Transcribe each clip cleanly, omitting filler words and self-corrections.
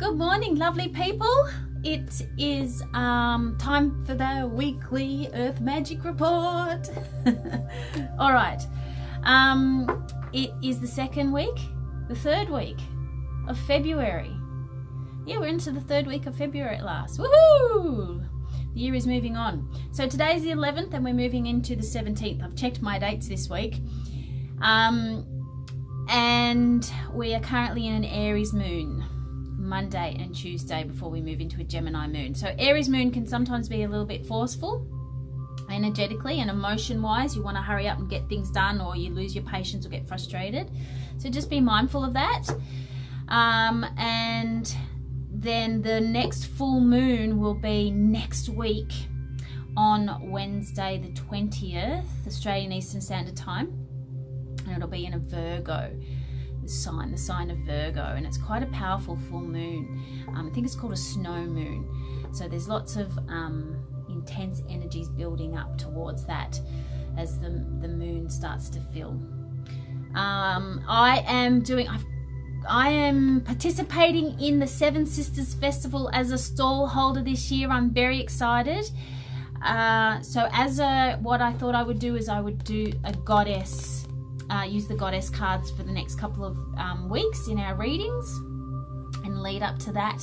Good morning, lovely people. It is time for the weekly Earth Magic Report. All right. It is the third week of February. Yeah, we're into the third week of February at last. Woohoo! The year is moving on. So today's the 11th and we're moving into the 17th. I've checked my dates this week. And we are currently in an Aries moon, Monday and Tuesday, before we move into a Gemini moon. So Aries moon can sometimes be a little bit forceful energetically and emotion wise. You want to hurry up and get things done, or you lose your patience or get frustrated. So just be mindful of that. And then the next full moon will be next week on Wednesday the 20th Australian Eastern Standard Time, and it'll be in a Virgo sign, the sign of Virgo, and it's quite a powerful full moon. I think it's called a snow moon. So there's lots of intense energies building up towards that as the moon starts to fill. I am participating in the Seven Sisters Festival as a stall holder this year. I'm very excited. So what I thought I would do is I would do a goddess, use the goddess cards for the next couple of weeks in our readings and lead up to that.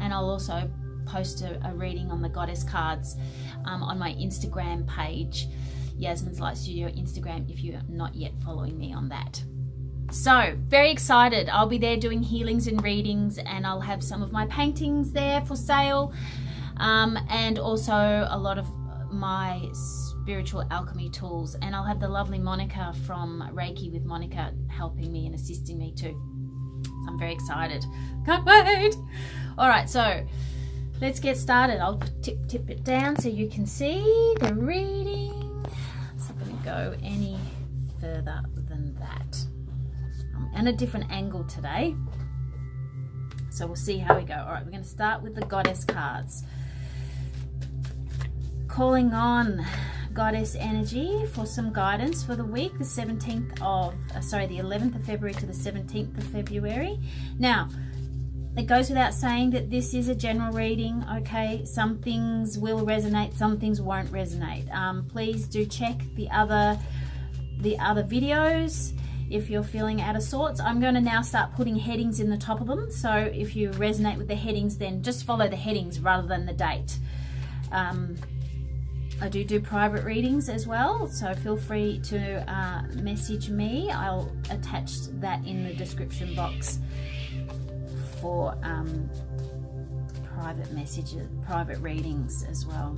And I'll also post a reading on the goddess cards on my Instagram page, Yasmin's Light Studio Instagram, if you're not yet following me on that. So very excited. I'll be there doing healings and readings, and I'll have some of my paintings there for sale, and also a lot of my spiritual alchemy tools, and I'll have the lovely Monica from Reiki with Monica helping me and assisting me too. So I'm very excited. Can't wait. All right, so let's get started. I'll tip it down so you can see the reading. It's not going to go any further than that. And a different angle today, so we'll see how we go. All right, we're going to start with the goddess cards. Calling on goddess energy for some guidance for the week, the 11th of February to the 17th of February. Now, it goes without saying that this is a general reading, okay? Some things will resonate, some things won't resonate. Please do check the other videos if you're feeling out of sorts. I'm going to now start putting headings in the top of them, so if you resonate with the headings, then just follow the headings rather than the date. I do private readings as well, so feel free to message me. I'll attach that in the description box for private messages, private readings as well.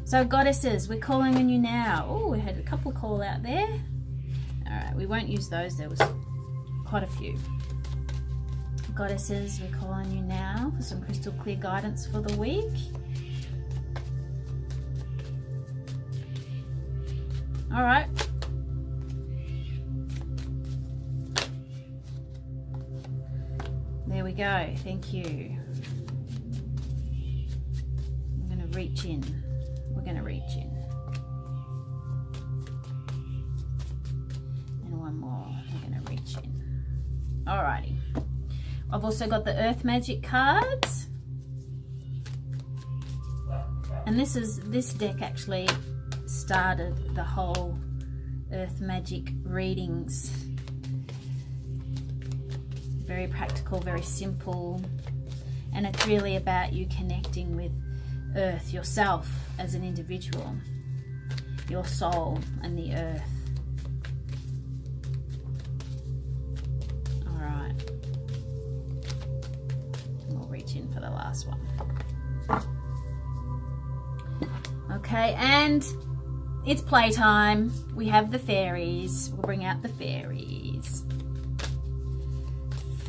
So goddesses, we're calling on you now. Oh, we had a couple call out there. All right, we won't use those. There was quite a few. Goddesses, we call on you now for some crystal clear guidance for the week. All right. There we go. Thank you. I'm going to reach in. We're going to reach in. Alrighty. I've also got the Earth Magic cards, and this deck actually started the whole Earth Magic readings. Very practical, very simple, and it's really about you connecting with Earth, yourself as an individual, your soul and the Earth. In for the last one. Okay, and it's playtime. We have the fairies. We'll bring out the fairies.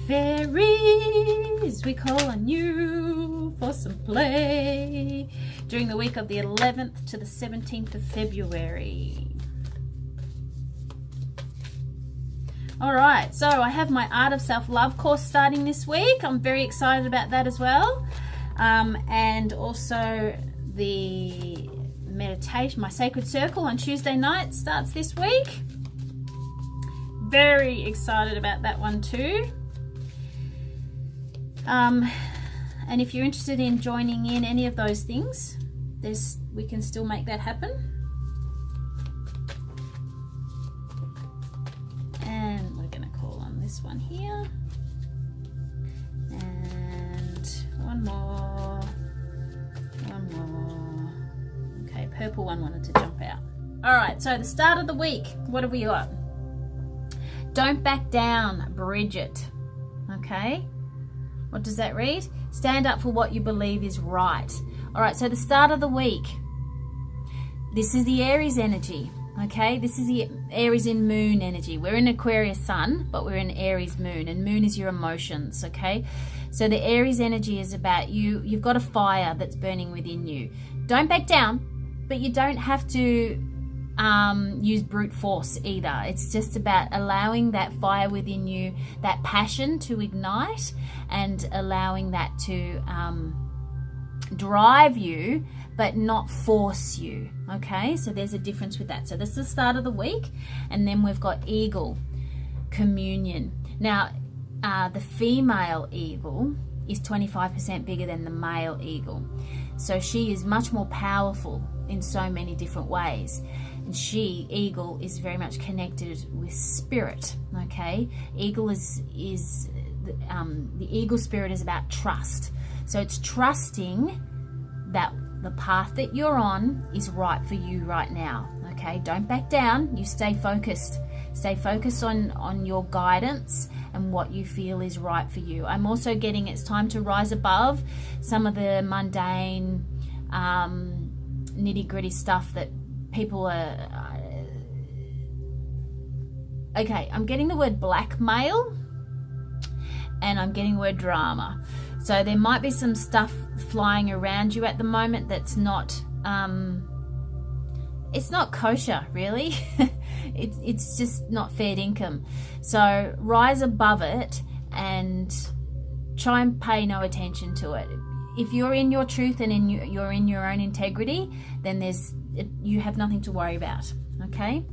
Fairies, we call on you for some play during the week of the 11th to the 17th of February. All right, so I have my Art of Self-Love course starting this week. I'm very excited about that as well. And also the meditation, my Sacred Circle on Tuesday night starts this week. Very excited about that one too. And if you're interested in joining in any of those things, we can still make that happen. And we're going to call on this one here. And one more. Okay, purple one wanted to jump out. All right, so the start of the week, what have we got? Don't back down, Bridget. Okay, what does that read? Stand up for what you believe is right. All right, so the start of the week, this is the Aries energy. Okay, this is the Aries in moon energy. We're in Aquarius sun, but we're in Aries moon, and moon is your emotions. Okay, so the Aries energy is about you. You've got a fire that's burning within you. Don't back down, but you don't have to use brute force either. It's just about allowing that fire within you, that passion to ignite, and allowing that to drive you, but not force you. Okay, so there's a difference with that. So this is the start of the week, and then we've got eagle, communion. Now the female eagle is 25% bigger than the male eagle, so she is much more powerful in so many different ways. And eagle, is very much connected with spirit. Okay, eagle is the eagle spirit is about trust. So it's trusting that the path that you're on is right for you right now. Okay, don't back down. You stay focused. Stay focused on your guidance and what you feel is right for you. I'm also getting it's time to rise above some of the mundane, nitty-gritty stuff that people are. Okay, I'm getting the word blackmail, and I'm getting the word drama. So there might be some stuff flying around you at the moment that's not, it's not kosher, really. It's just not fair income. So rise above it and try and pay no attention to it. If you're in your truth and you're in your own integrity, then you have nothing to worry about. Okay,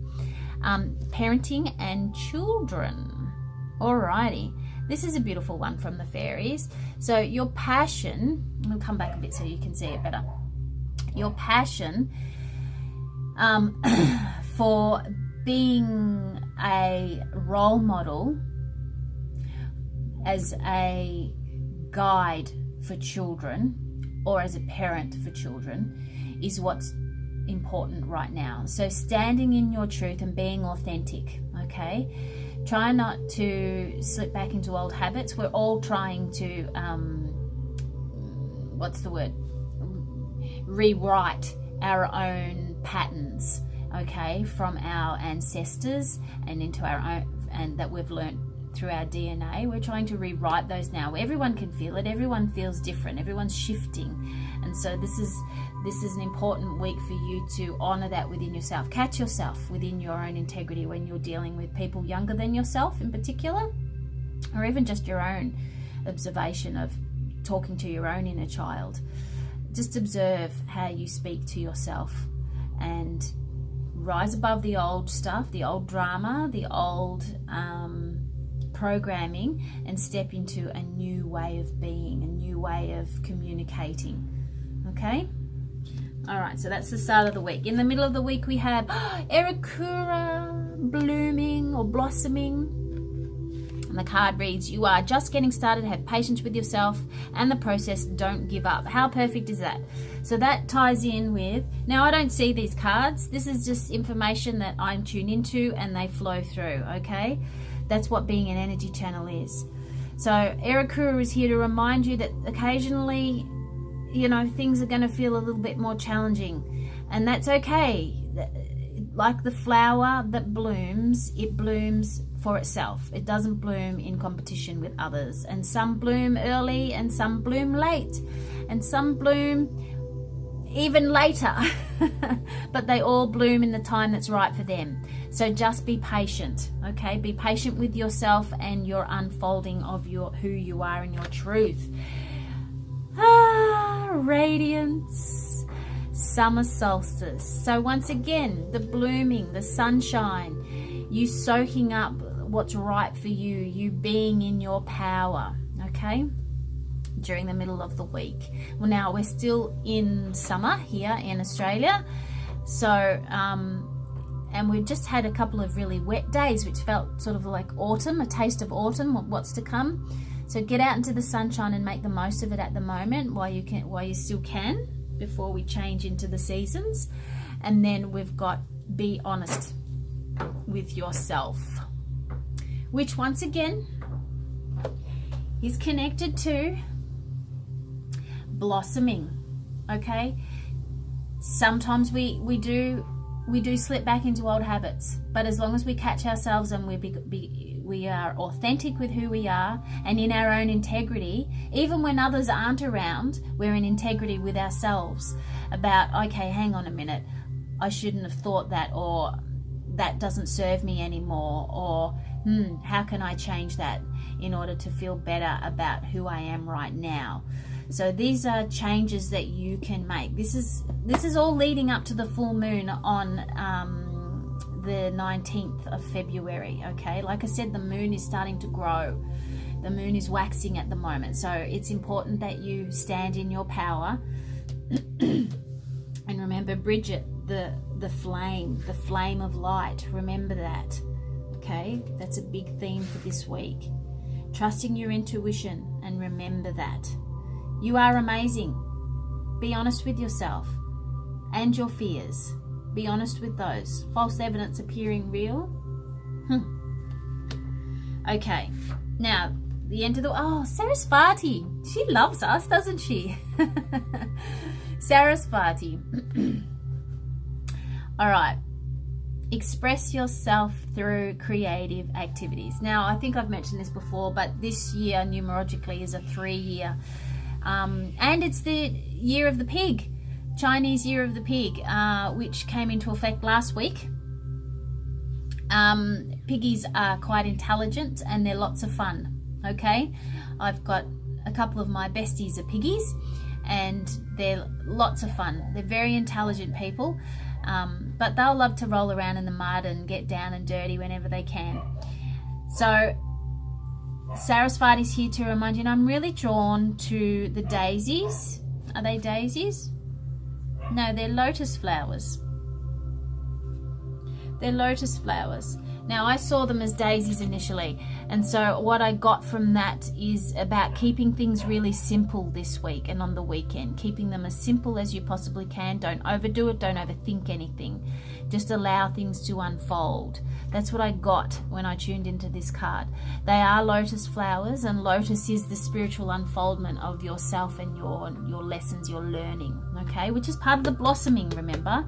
parenting and children. Alrighty. This is a beautiful one from the fairies. So your passion, I'll come back a bit so you can see it better. Your passion for being a role model as a guide for children, or as a parent for children, is what's important right now. So standing in your truth and being authentic. Okay, try not to slip back into old habits. We're all trying to rewrite our own patterns, okay, from our ancestors and into our own, and that we've learned through our DNA. We're trying to rewrite those now. Everyone can feel it. Everyone feels different. Everyone's shifting. And so this is an important week for you to honor that within yourself. Catch yourself within your own integrity when you're dealing with people younger than yourself in particular, or even just your own observation of talking to your own inner child. Just observe how you speak to yourself and rise above the old stuff, the old drama, the old programming, and step into a new way of being, a new way of communicating. Okay? All right, so that's the start of the week. In the middle of the week, we have Erakura blooming or blossoming. And the card reads, you are just getting started. Have patience with yourself and the process. Don't give up. How perfect is that? So that ties in with, now I don't see these cards. This is just information that I'm tuned into and they flow through, okay? That's what being an energy channel is. So Erakura is here to remind you that occasionally, you know, things are going to feel a little bit more challenging, and that's okay. Like the flower that blooms, it blooms for itself. It doesn't bloom in competition with others. And some bloom early and some bloom late and some bloom even later. But they all bloom in the time that's right for them. So just be patient, okay? Be patient with yourself and your unfolding of who you are and your truth. Radiance, summer solstice. So once again, the blooming, the sunshine, you soaking up what's right for you, you being in your power, okay? during the middle of the week. Well, now we're still in summer here in Australia, so and we've just had a couple of really wet days, which felt sort of like autumn, a taste of autumn, what's to come. So get out into the sunshine and make the most of it at the moment while you still can, before we change into the seasons. And then we've got be honest with yourself, which once again is connected to blossoming. Okay, sometimes we do slip back into old habits, but as long as we catch ourselves and we are authentic with who we are and in our own integrity, even when others aren't around, we're in integrity with ourselves about, okay, hang on a minute, I shouldn't have thought that, or that doesn't serve me anymore, or how can I change that in order to feel better about who I am right now. So these are changes that you can make. This is all leading up to the full moon on the 19th of February. Okay, like I said, the moon is starting to grow. The moon is waxing at the moment, so it's important that you stand in your power. And remember, Bridget, the flame of light, remember that. Okay, that's a big theme for this week. Trusting your intuition, and remember that. You are amazing. Be honest with yourself and your fears. Be honest with those. False evidence appearing real. Okay, now the end of the... Oh, Sarasvati. She loves us, doesn't she? Sarasvati. All right. Express yourself through creative activities. Now, I think I've mentioned this before, but this year numerologically is a 3-year. And it's the year of the pig, Chinese year of the pig, which came into effect last week. Piggies are quite intelligent and they're lots of fun. Okay, I've got a couple of my besties are piggies, and they're lots of fun. They're very intelligent people, but they'll love to roll around in the mud and get down and dirty whenever they can. So Sarasvati's here to remind you, and I'm really drawn to the daisies. Are they daisies? No, they're lotus flowers. They're lotus flowers. Now, I saw them as daisies initially, and so what I got from that is about keeping things really simple this week and on the weekend. Keeping them as simple as you possibly can. Don't overdo it. Don't overthink anything. Just allow things to unfold. That's what I got when I tuned into this card. They are lotus flowers, and lotus is the spiritual unfoldment of yourself and your lessons you're learning, okay? Which is part of the blossoming, remember?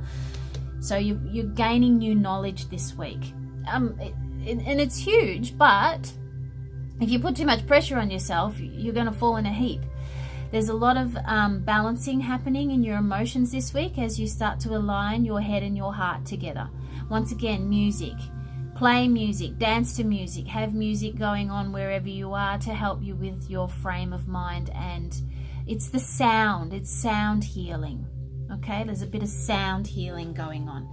So you're gaining new knowledge this week. And it's huge, but if you put too much pressure on yourself, you're going to fall in a heap. There's a lot of balancing happening in your emotions this week as you start to align your head and your heart together. Once again, music. Play music, dance to music, have music going on wherever you are to help you with your frame of mind. And it's the sound, it's sound healing. Okay, there's a bit of sound healing going on.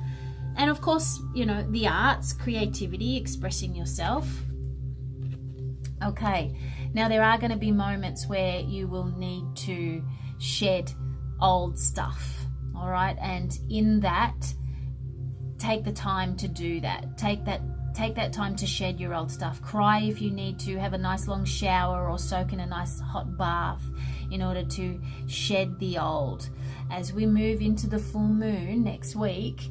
And of course, you know, the arts, creativity, expressing yourself. Okay, now there are going to be moments where you will need to shed old stuff, all right? And in that, take the time to do that. Take that time to shed your old stuff. Cry if you need to. Have a nice long shower or soak in a nice hot bath in order to shed the old. As we move into the full moon next week,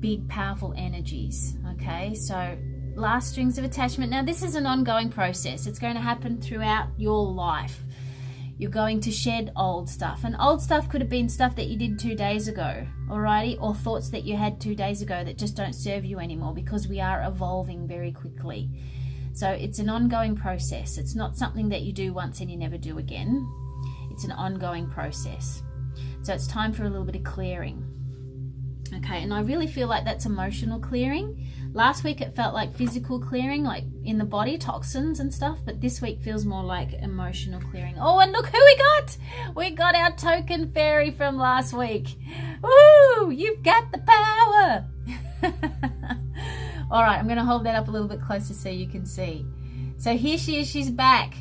big powerful energies, okay? So last strings of attachment. Now this is an ongoing process. It's going to happen throughout your life. You're going to shed old stuff, and old stuff could have been stuff that you did 2 days ago, alrighty, or thoughts that you had 2 days ago that just don't serve you anymore, because we are evolving very quickly. So it's an ongoing process. It's not something that you do once and you never do again. It's an ongoing process. So it's time for a little bit of clearing. Okay, and I really feel like that's emotional clearing. Last week it felt like physical clearing, like in the body, toxins and stuff, but this week feels more like emotional clearing. Oh, and look who we got! We got our token fairy from last week. Woo! You've got the power! All right, I'm going to hold that up a little bit closer so you can see. So here she is, she's back.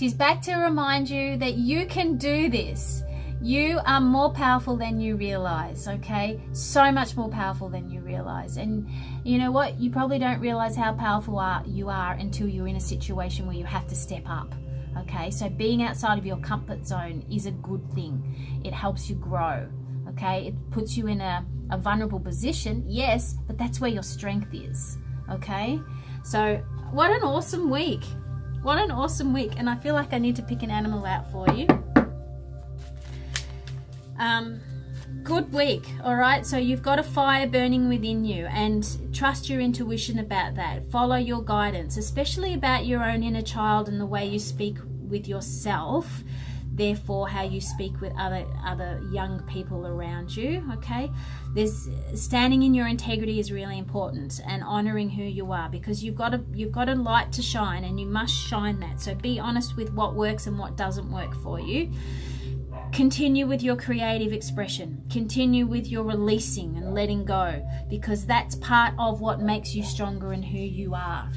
She's back to remind you that you can do this. You are more powerful than you realize, okay? So much more powerful than you realize. And you know what? You probably don't realize how powerful you are until you're in a situation where you have to step up, okay? So being outside of your comfort zone is a good thing. It helps you grow, okay? It puts you in a vulnerable position, yes, but that's where your strength is, okay? So what an awesome week. What an awesome week. And I feel like I need to pick an animal out for you. Good week, all right? So you've got a fire burning within you, and trust your intuition about that. Follow your guidance, especially about your own inner child and the way you speak with yourself, therefore how you speak with other young people around you, okay? There's standing in your integrity is really important, and honoring who you are, because you've got a light to shine, and you must shine that. So be honest with what works and what doesn't work for you. Continue with your creative expression. Continue with your releasing and letting go, because that's part of what makes you stronger in who you are.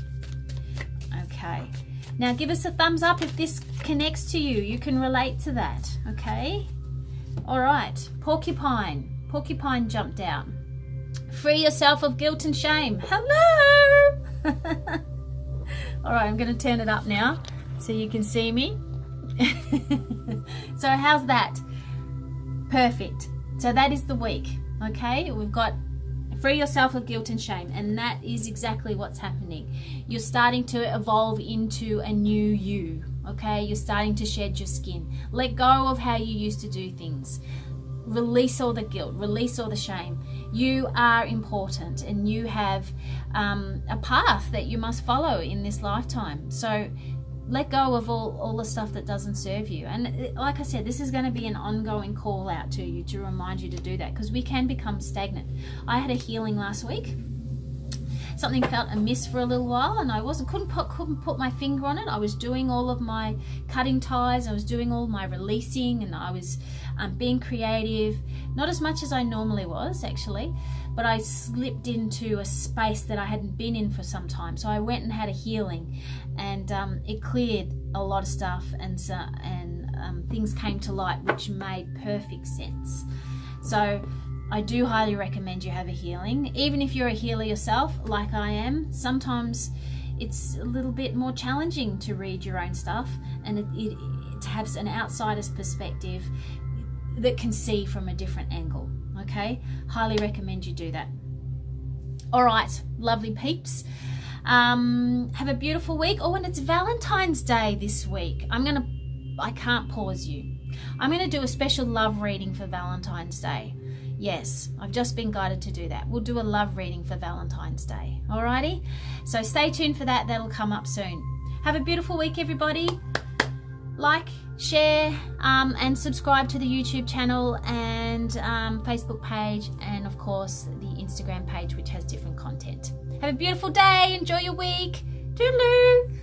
Okay. Now give us a thumbs up if this connects to you. You can relate to that, okay? All right. Porcupine. Porcupine jumped out. Free yourself of guilt and shame. Hello! All right, I'm going to turn it up now so you can see me. So how's that? Perfect. So that is the week, okay? We've got free yourself of guilt and shame, and that is exactly what's happening. You're starting to evolve into a new you, okay? You're starting to shed your skin. Let go of how you used to do things. Release all the guilt, release all the shame. You are important, and you have a path that you must follow in this lifetime. So let go of all the stuff that doesn't serve you. And like I said, this is going to be an ongoing call out to you to remind you to do that, because we can become stagnant. I had a healing last week. Something felt amiss for a little while, and I couldn't put my finger on it. I was doing all of my cutting ties, I was doing all my releasing, and I was being creative. Not as much as I normally was, actually, but I slipped into a space that I hadn't been in for some time. So I went and had a healing, and it cleared a lot of stuff, and things came to light which made perfect sense. So I do highly recommend you have a healing. Even if you're a healer yourself, like I am, sometimes it's a little bit more challenging to read your own stuff, and it has an outsider's perspective that can see from a different angle, okay? Highly recommend you do that. All right, lovely peeps. Have a beautiful week. Oh, and it's Valentine's Day this week. I can't pause you. I'm going to do a special love reading for Valentine's Day. Yes, I've just been guided to do that. We'll do a love reading for Valentine's Day. Alrighty? So stay tuned for that. That'll come up soon. Have a beautiful week, everybody. Like, share, and subscribe to the YouTube channel and Facebook page, and of course the Instagram page, which has different content. Have a beautiful day. Enjoy your week. Toodaloo.